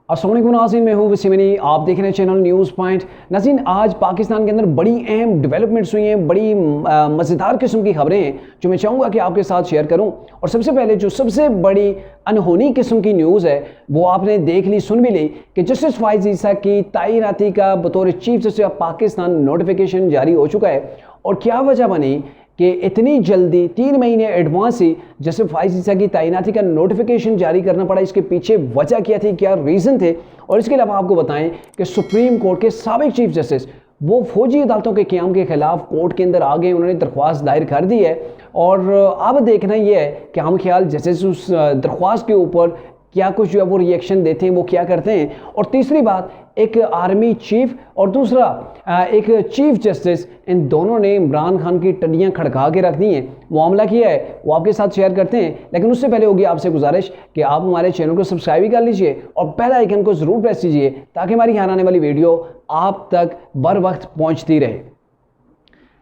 अस्सलाम वालेकुम नाज़रीन, मैं हूँ वसीम। आप देख रहे हैं चैनल न्यूज़ पॉइंट। नाज़रीन, आज पाकिस्तान के अंदर बड़ी अहम डेवलपमेंट्स हुई हैं, बड़ी मज़ेदार किस्म की खबरें हैं जो मैं चाहूँगा कि आपके साथ शेयर करूँ। और सबसे पहले जो सबसे बड़ी अनहोनी किस्म की न्यूज़ है वो आपने देख ली, सुन भी ली कि जस्टिस फाइज़ ईसा की तैनाती का बतौर chief justice of Pakistan notification जारी हो चुका है। और क्या वजह बनी कि इतनी जल्दी 3 महीने एडवांस ही जस्टिस फाइज़ ईसा की तैनाती का नोटिफिकेशन जारी करना पड़ा। इसके पीछे वजह क्या थी, क्या रीज़न थे, और इसके अलावा आपको बताएं कि सुप्रीम कोर्ट के साबिक चीफ जस्टिस वो फौजी अदालतों के क़याम के खिलाफ कोर्ट के अंदर आ गए, उन्होंने दरख्वास्त दायर कर दी है। और अब देखना यह है कि हम ख्याल जस्टिस उस दरख्वास्त के ऊपर क्या कुछ जो है वो रिएक्शन देते हैं, वो क्या करते हैं। और तीसरी बात, एक आर्मी चीफ और दूसरा एक चीफ जस्टिस, इन दोनों ने इमरान खान की टड्डियां खड़का के रख दी हैं। मामला किया है वो आपके साथ शेयर करते हैं, लेकिन उससे पहले होगी आपसे गुजारिश कि आप हमारे चैनल को सब्सक्राइब भी कर लीजिए और बेल आइकन को ज़रूर प्रेस कीजिए ताकि हमारी हर आने वाली वीडियो आप तक बर वक्त पहुँचती रहे।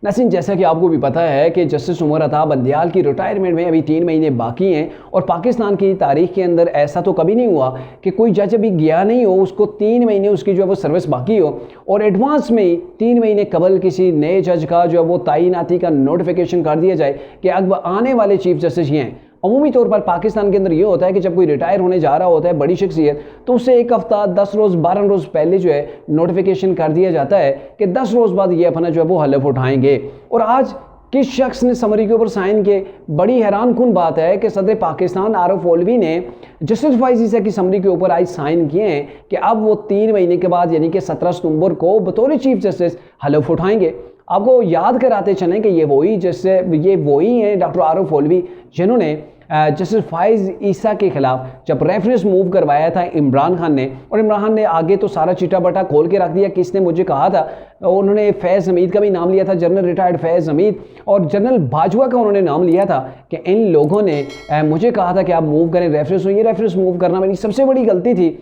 नाज़रीन, जैसा कि आपको भी पता है कि जस्टिस उमर अता बंदियाल की रिटायरमेंट में अभी 3 महीने बाकी हैं। और पाकिस्तान की तारीख के अंदर ऐसा तो कभी नहीं हुआ कि कोई जज अभी गया नहीं हो, उसको 3 महीने उसकी जो है वो सर्विस बाकी हो और एडवांस में ही 3 महीने कबल किसी नए जज का जो है वो तैनाती का नोटिफिकेशन कर दिया जाए कि अब आने वाले चीफ जस्टिस ये हैं। अमूमी तौर पर पाकिस्तान के अंदर ये होता है कि जब कोई रिटायर होने जा रहा होता है बड़ी शख्सियत, तो उससे 1 हफ्ता 10 रोज़ 12 रोज़ पहले जो है नोटिफिकेशन कर दिया जाता है कि 10 रोज़ बाद ये अपना जो है वो हलफ उठाएंगे। और आज किस शख्स ने समरी के ऊपर साइन किए, बड़ी हैरान कुन बात है कि सदर पाकिस्तान आरिफ अलवी ने जस्टिस फाइज़ ईसा की समरी के ऊपर आज साइन किए हैं कि अब वो 3 महीने के बाद यानी कि 17 सितंबर को बतौर चीफ जस्टिस हलफ उठाएंगे। आपको याद कराते चलें कि ये वही हैं डॉक्टर आरिफ अलवी जिन्होंने जस्टिस फाइज़ ईसा के खिलाफ जब रेफरेंस मूव करवाया था इमरान खान ने, और इमरान खान ने आगे तो सारा चिट्टा बटा खोल के रख दिया। किसने मुझे कहा था, उन्होंने फैज़ हमीद का भी नाम लिया था, जनरल रिटायर्ड फैज़ हमीद, और जनरल बाजवा का उन्होंने नाम लिया था कि इन लोगों ने मुझे कहा था कि आप मूव करें रेफरेंस। ये रेफरेंस मूव करना मेरी सबसे बड़ी गलती थी।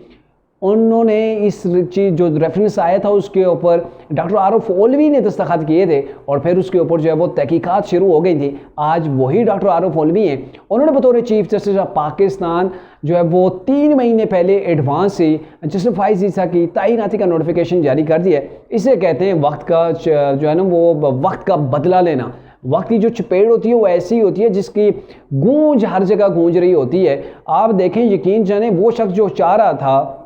उन्होंने इस चीज़ जो रेफरेंस आया था उसके ऊपर डॉक्टर आरिफ अलवी ने दस्तखत किए थे और फिर उसके ऊपर जो है वो तहकीकात शुरू हो गई थी। आज वही डॉक्टर आरिफ अलवी हैं, उन्होंने बतौर चीफ जस्टिस ऑफ पाकिस्तान जो है वो 3 महीने पहले एडवांस से जस्टिस फाइज़ ईसा की तैनाती का नोटिफिकेशन जारी कर दिया है। इसे कहते हैं वक्त का जो है ना वो वक्त का बदला लेना। वक्त की जो चपेट होती है वो ऐसी होती है जिसकी गूंज हर जगह गूंज रही होती है। आप देखें, यकीन जाने वो शख्स जो चाह रहा था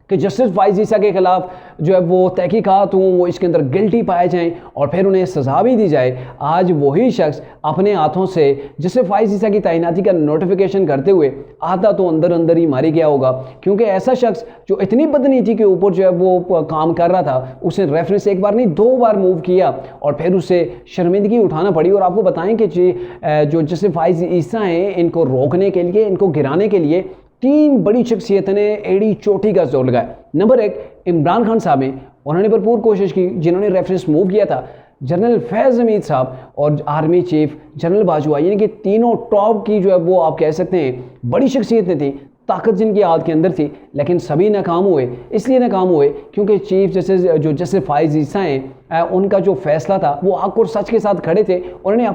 कि जस्टिस फाइज़ ईसा के खिलाफ जो है वो तहकीकात हों, वो इसके अंदर गिल्टी पाए जाएं और फिर उन्हें सज़ा भी दी जाए, आज वही शख्स अपने हाथों से जस्टिस फाइज़ ईसा की तैनाती का नोटिफिकेशन करते हुए आधा तो अंदर अंदर ही मारी गया होगा। क्योंकि ऐसा शख्स जो इतनी बदनीति के ऊपर जो है वो काम कर रहा था, उसने रेफरेंस 1 बार नहीं 2 बार मूव किया और फिर उसे शर्मिंदगी उठाना पड़ी। और आपको बताएं कि जो जस्टिस फाइज़ ईसा हैं, इनको रोकने के लिए, इनको गिराने के लिए 3 बड़ी शख्सियतों ने एड़ी चोटी का जोर लगाया। नंबर 1 इमरान खान साहब हैं, उन्होंने भरपूर कोशिश की, जिन्होंने रेफरेंस मूव किया था। जनरल फैज़ हमीद साहब और आर्मी चीफ जनरल बाजवा, यानी कि तीनों टॉप की जो है वो आप कह सकते हैं बड़ी शख्सियतें थी, ताकत जिनकी हाथ के अंदर थी, लेकिन सभी नाकाम हुए। इसलिए नाकाम हुए क्योंकि चीफ जस्टिस जो जस्टिस फाइज़ ईसा हैं, उनका जो फैसला था वो हक और सच के साथ खड़े थे। उन्होंने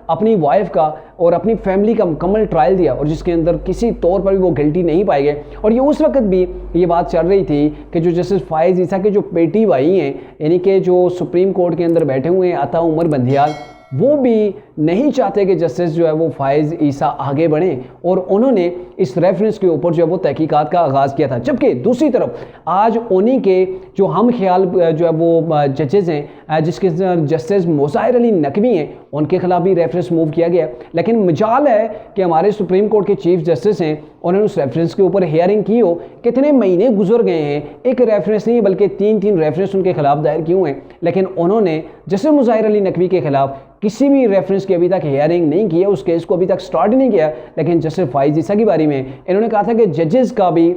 अपनी वाइफ का और अपनी फैमिली का मुकम्मल ट्रायल दिया और जिसके अंदर किसी तौर पर भी वो गिल्टी नहीं पाए गए। और ये उस वक्त भी ये बात चल रही थी कि जो जस्टिस फाइज़ ईसा के जो पेटी भाई हैं, यानी कि जो सुप्रीम कोर्ट के अंदर बैठे हुए हैं अता उमर बंदियाल, वो भी नहीं चाहते कि जस्टिस जो है वो फाइज़ ईसा आगे बढ़े और उन्होंने इस रेफरेंस के ऊपर जो है वो तहकीकात का आगाज़ किया था। जबकि दूसरी तरफ आज उन्हीं के जो हम ख्याल जो है वो जजेज़ हैं, जिसके जस्टिस मुज़ाहिर अली नकवी हैं, उनके खिलाफ भी रेफरेंस मूव किया गया। लेकिन मजाल है कि हमारे सुप्रीम कोर्ट के चीफ जस्टिस हैं, उन्होंने उस रेफरेंस के ऊपर हियरिंग की हो। कितने महीने गुजर गए हैं, एक रेफरेंस नहीं बल्कि 3 रेफरेंस उनके खिलाफ दायर किए हुए हैं, लेकिन उन्होंने जस्टिस मुज़ाहिर अली नकवी के खिलाफ किसी भी रेफरेंस की अभी तक हियरिंग नहीं की है, उस केस को अभी तक स्टार्ट नहीं किया। लेकिन जस्टिस फाइज़ ईसा की बारी में इन्होंने कहा था कि जजेस का भी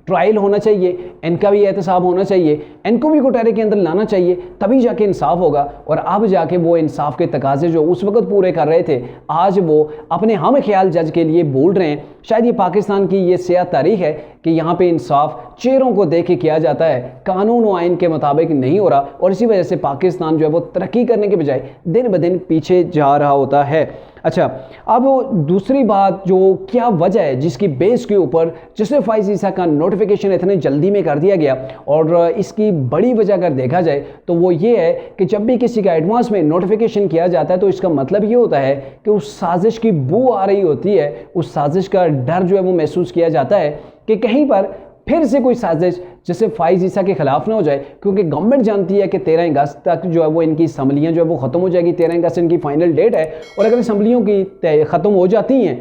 ट्रायल होना चाहिए, इनका भी एहतसाब होना चाहिए, इनको भी कोटारे के अंदर लाना चाहिए, तभी जाके इंसाफ होगा। और अब जाके वो इंसाफ के तकाजे जो उस वक्त पूरे कर रहे थे, आज वो अपने हम ख्याल जज के लिए बोल रहे हैं। शायद ये पाकिस्तान की ये सियाह तारीख है कि यहाँ पे इंसाफ चेहरों को देख के किया जाता है, कानून व आइन के मुताबिक नहीं हो रहा, और इसी वजह से पाकिस्तान जो है वो तरक्की करने के बजाय दिन ब दिन पीछे जा रहा होता है। अच्छा, अब दूसरी बात, जो क्या वजह है जिसकी बेस के ऊपर जस्टिस फाइज ईसा का नोटिफिकेशन इतने जल्दी में कर दिया गया, और इसकी बड़ी वजह अगर देखा जाए तो वो ये है कि जब भी किसी का एडवांस में नोटिफिकेशन किया जाता है तो इसका मतलब ये होता है कि उस साजिश की बू आ रही होती है, उस साजिश का डर जो है वो महसूस किया जाता है कि कहीं पर फिर से कोई साजिश जैसे फाइज ईसा के खिलाफ ना हो जाए, क्योंकि गवर्नमेंट जानती है कि 13 अगस्त तक जो है वो इनकी असम्बलियाँ जो है वो ख़त्म हो जाएगी। 13 अगस्त इनकी फाइनल डेट है, और अगर असम्बलियों की ख़त्म हो जाती हैं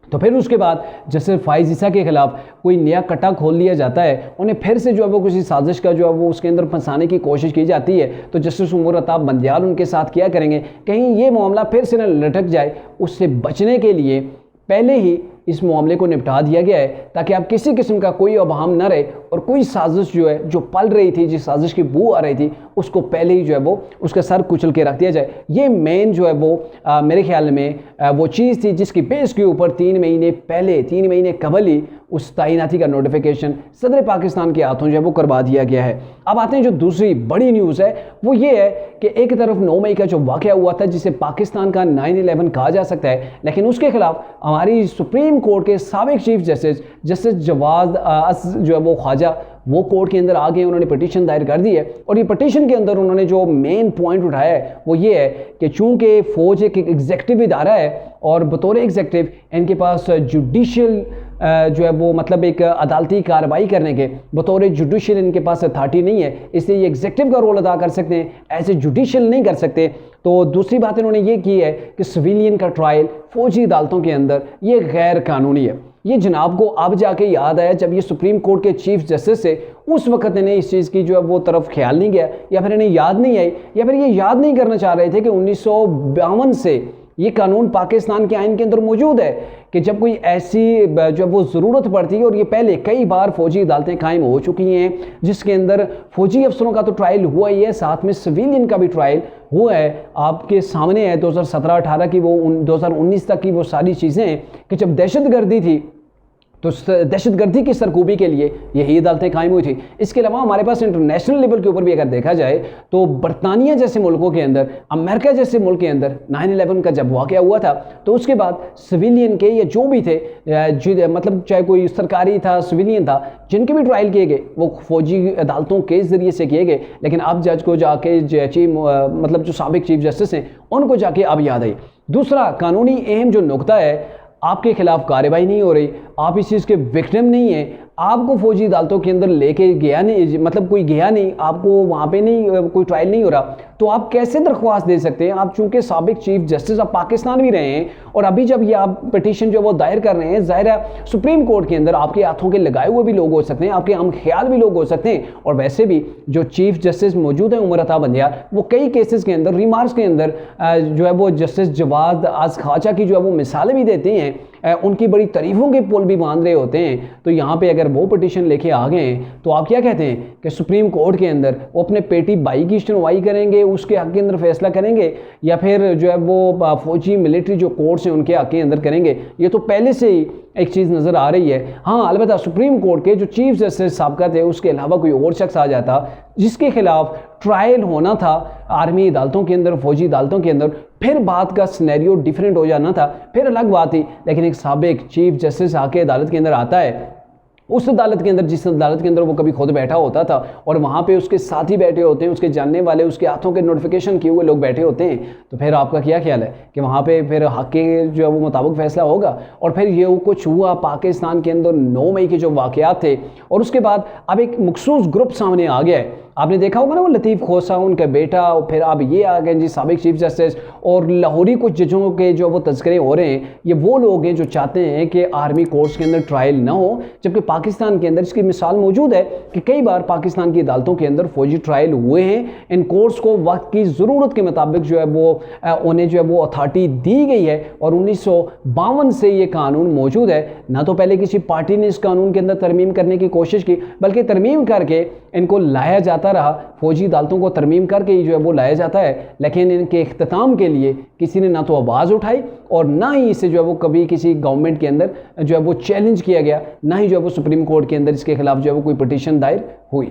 तो फिर उसके बाद जैसे फाइज ईसा के खिलाफ कोई नया कट्टा खोल लिया जाता है, उन्हें फिर से जो है वो किसी साजिश का जो है वो उसके अंदर फंसाने की कोशिश की जाती है। तो जस्टिस उमर अताब बंदियाल उनके साथ क्या करेंगे, कहीं ये मामला फिर से न लटक जाए, उससे बचने के लिए पहले ही इस मामले को निपटा दिया गया है, ताकि आप किसी किस्म का कोई अभाम न रहे, और कोई साजिश जो है जो पल रही थी, जिस साजिश की बू आ रही थी, उसको पहले ही जो है वो उसका सर कुचल के रख दिया जाए। ये मेन जो है वो मेरे ख्याल में वो चीज़ थी जिसकी बेस के ऊपर 3 महीने कबल ही उस तैनाती का नोटिफिकेशन सदर पाकिस्तान के हाथों जो है वो करवा दिया गया है। अब आते हैं जो दूसरी बड़ी न्यूज़ है, वो ये है कि एक तरफ 9 मई का जो वाक़या हुआ था, जिसे पाकिस्तान का 9/11 कहा जा सकता है, लेकिन उसके खिलाफ हमारी सुप्रीम कोर्ट के साबिक चीफ जस्टिस जवाद जो है वो ख्वाजा, वो कोर्ट के अंदर आ गए, उन्होंने पिटीशन दायर कर दी है। और ये पिटीशन के अंदर उन्होंने जो मेन पॉइंट उठाया है वो ये है कि चूंकि फ़ौज एक एग्जेक्टिव इदारा है, और बतौर एग्जेक्टिव इनके पास जुडिशियल जो है वो मतलब एक अदालती कार्रवाई करने के बतौर जुडिशियल इनके पास अथॉरिटी नहीं है, इसलिए ये एग्जेक्टिव का रोल अदा कर सकते हैं, ऐसे जुडिशियल नहीं कर सकते। तो दूसरी बात इन्होंने ये की है कि सिविलियन का ट्रायल फौजी अदालतों के अंदर ये गैर कानूनी है। ये जनाब को अब जाके याद आया जब ये सुप्रीम कोर्ट के चीफ जस्टिस से, उस वक्त इन्हें इस चीज़ की जो है वो तरफ ख्याल नहीं गया, या फिर इन्हें याद नहीं आई, या फिर ये याद नहीं करना चाह रहे थे कि 1952 से ये कानून पाकिस्तान के आइन के अंदर मौजूद है कि जब कोई ऐसी जो वो ज़रूरत पड़ती है, और ये पहले कई बार फौजी अदालतें कायम हो चुकी हैं जिसके अंदर फौजी अफसरों का तो ट्रायल हुआ ही है, साथ में सिविलियन का भी ट्रायल हुआ है। आपके सामने है 2017-18 की, वो 2019 तक की वो सारी चीज़ें कि जब दहशतगर्दी थी तो दहशतगर्दी की सरकूबी के लिए यही अदालतें कायम हुई थी। इसके अलावा हमारे पास इंटरनेशनल लेवल के ऊपर भी अगर देखा जाए तो बरतानिया जैसे मुल्कों के अंदर, अमेरिका जैसे मुल्क के अंदर 9/11 का जब वाक़या हुआ था तो उसके बाद सिविलियन के या जो भी थे, मतलब चाहे कोई सरकारी था, सिविलियन था, जिनके भी ट्रायल किए गए वो फौजी अदालतों के ज़रिए से किए गए। लेकिन अब जज को जाके मतलब जो साबिक चीफ जस्टिस हैं उनको जाके अब याद आई। दूसरा कानूनी अहम जो नुकता है, आपके खिलाफ कार्रवाई नहीं हो रही, आप इस चीज़ के विक्टिम नहीं हैं, आपको फौजी अदालतों के अंदर लेके गया नहीं, मतलब कोई गया नहीं, आपको वहाँ पे नहीं, कोई ट्रायल नहीं हो रहा, तो आप कैसे दरख्वास्त दे सकते हैं? आप चूंकि साबिक चीफ जस्टिस आप पाकिस्तान भी रहे हैं, और अभी जब ये आप पिटीशन जो वो दायर कर रहे हैं, ज़ाहिर है सुप्रीम कोर्ट के अंदर आपके हाथों के लगाए हुए भी लोग हो सकते हैं, आपके हम ख्याल भी लोग हो सकते हैं, और वैसे भी जो चीफ जस्टिस मौजूद हैं उमर अता बंदियाल, वो कई केसेस के अंदर रिमार्क्स के अंदर जो है वो जस्टिस जवाद ख्वाजा की जो है वो मिसालें भी देते हैं, उनकी बड़ी तारीफ़ों के पुल भी बांध रहे होते हैं। तो यहाँ पे अगर वो पिटीशन लेके आ गए हैं तो आप क्या कहते हैं कि सुप्रीम कोर्ट के अंदर वो अपने पेटी भाई की सुनवाई करेंगे, उसके हक़ के अंदर फैसला करेंगे, या फिर जो है वो फौजी मिलिट्री जो कोर्ट्स हैं उनके हक़ के अंदर करेंगे? ये तो पहले से ही एक चीज़ नज़र आ रही है। हाँ, अलबत्ता सुप्रीम कोर्ट के जो चीफ जस्टिस साबका थे उसके अलावा कोई और शख्स आ जाता जिसके खिलाफ ट्रायल होना था आर्मी अदालतों के अंदर, फौजी अदालतों के अंदर, फिर बात का सिनेरियो डिफरेंट हो जाना था, फिर अलग बात थी। लेकिन एक साबिक चीफ जस्टिस आके अदालत के अंदर आता है, उस अदालत के अंदर जिस अदालत के अंदर वो कभी खुद बैठा होता था, और वहाँ पे उसके साथी बैठे होते हैं, उसके जानने वाले, उसके हाथों के नोटिफिकेशन किए हुए लोग बैठे होते हैं, तो फिर आपका क्या ख्याल है कि वहाँ पे फिर हक़ के जो है वो मुताबिक फ़ैसला होगा? और फिर ये कुछ हुआ पाकिस्तान के अंदर 9 मई के जो वाक़यात थे, और उसके बाद अब एक मखसूस ग्रुप सामने आ गया है। आपने देखा होगा ना, वो लतीफ़ खोसा, उनका बेटा, और फिर अब ये आ गए जी साबिक चीफ जस्टिस, और लाहौरी कुछ जजों के जो वो तज़किरे हो रहे हैं, ये वो लोग हैं जो चाहते हैं कि आर्मी कोर्ट्स के अंदर ट्रायल ना हो, जबकि पाकिस्तान के अंदर इसकी मिसाल मौजूद है कि कई बार पाकिस्तान की अदालतों के अंदर फौजी ट्रायल हुए हैं। इन कोर्ट्स को वक्त की ज़रूरत के मुताबिक जो है वो उन्हें जो है वो अथॉरिटी दी गई है, और 1952 से ये कानून मौजूद है। ना तो पहले किसी पार्टी ने इस कानून के अंदर तरमीम करने की कोशिश की, बल्कि तरमीम करके इनको लाया जाता रहा, फौजी अदालतों को तरमीम करके ही जो है वो लाया जाता है। लेकिन इनके इख्तिताम के लिए किसी ने ना तो आवाज़ उठाई, और ना ही इसे जो है वो कभी किसी गवर्नमेंट के अंदर जो है वो चैलेंज किया गया, ना ही जो है वो सुप्रीम कोर्ट के अंदर इसके खिलाफ जो है वो कोई पिटीशन दायर हुई।